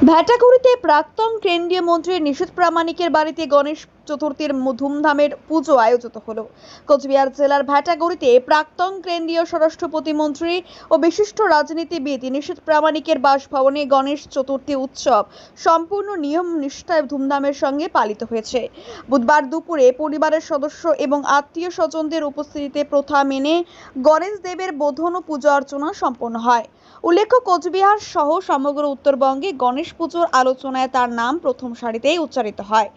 ভ্যাটাগুড়িতে প্রাক্তন কেন্দ্রীয় মন্ত্রী নিশীথ প্রামাণিকের বাড়িতে গণেশ চতুর্থীর ধুমধামের পুজো আয়োজিত হলো। কোচবিহার জেলার ভ্যাটাগুড়িতে প্রাক্তন কেন্দ্রীয় স্বরাষ্ট্র প্রতিমন্ত্রী ও বিশিষ্ট রাজনীতিবিদ নিশীথ প্রামাণিকের বাসভবনে গণেশ চতুর্থী উৎসব সম্পূর্ণ নিয়ম নিষ্ঠায় ধুমধামের সঙ্গে পালিত হয়েছে। বুধবার দুপুরে পরিবারের সদস্য এবং আত্মীয় স্বজনদের উপস্থিতিতে প্রথা মেনে গণেশ দেবের বোধন ও পূজা অর্চনা সম্পন্ন হয়। উল্লেখ্য, কোচবিহার সহ সমগ্র উত্তরবঙ্গে গণেশ পুজোর আলোচনায় তার নাম প্রথম সারিতেই উচ্চারিত হয়।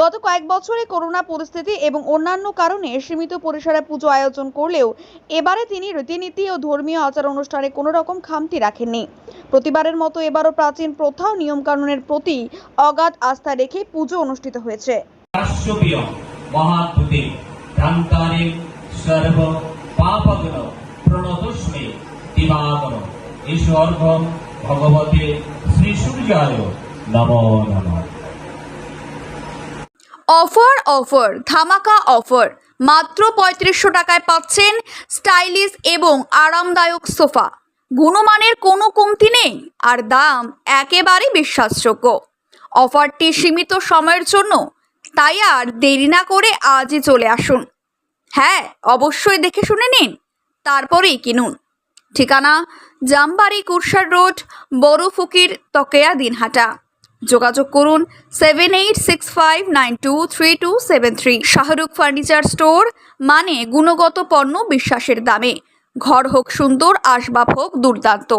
গত কয়েক বছরে করোনা পরিস্থিতি এবং অন্যান্য কারণে সীমিত পরিসরে পুজো আয়োজন করলেও এবারে তিনি রীতিনীতি ও ধর্মীয় আচার অনুষ্ঠানে কোনো রকম খামতি রাখেননি। প্রতিবারের মতো এবারও প্রাচীন প্রথা ও নিয়মকানুনের প্রতি অগাধ আস্থা রেখে পুজো অনুষ্ঠিত হয়েছে। ঈশ্বরভম ভগবতে শ্রী সূর্যায় নমো নমঃ। অফার ধামাকা অফার, মাত্র ৩৫০০ টাকায় পাচ্ছেন স্টাইলিশ এবং আরামদায়ক সোফা। গুণমানের কোনো কমতি নেই আর দাম একেবারে বিশ্বাসযোগ্য। অফারটি সীমিত সময়ের জন্য, তাই আর দেরি না করে আজই চলে আসুন। হ্যাঁ, অবশ্যই দেখে শুনে নিন, তারপরেই কিনুন। ঠিকানা জামবাড়ি কুরসার রোড, বড় ফকির তকেয়া দিনহাটা। যোগাযোগ করুন 7865923273। শাহরুখ ফার্নিচার স্টোর, মানে গুণগত পণ্য বিশ্বাসের দামে। ঘর হোক সুন্দর, আসবাব হোক দুর্দান্ত।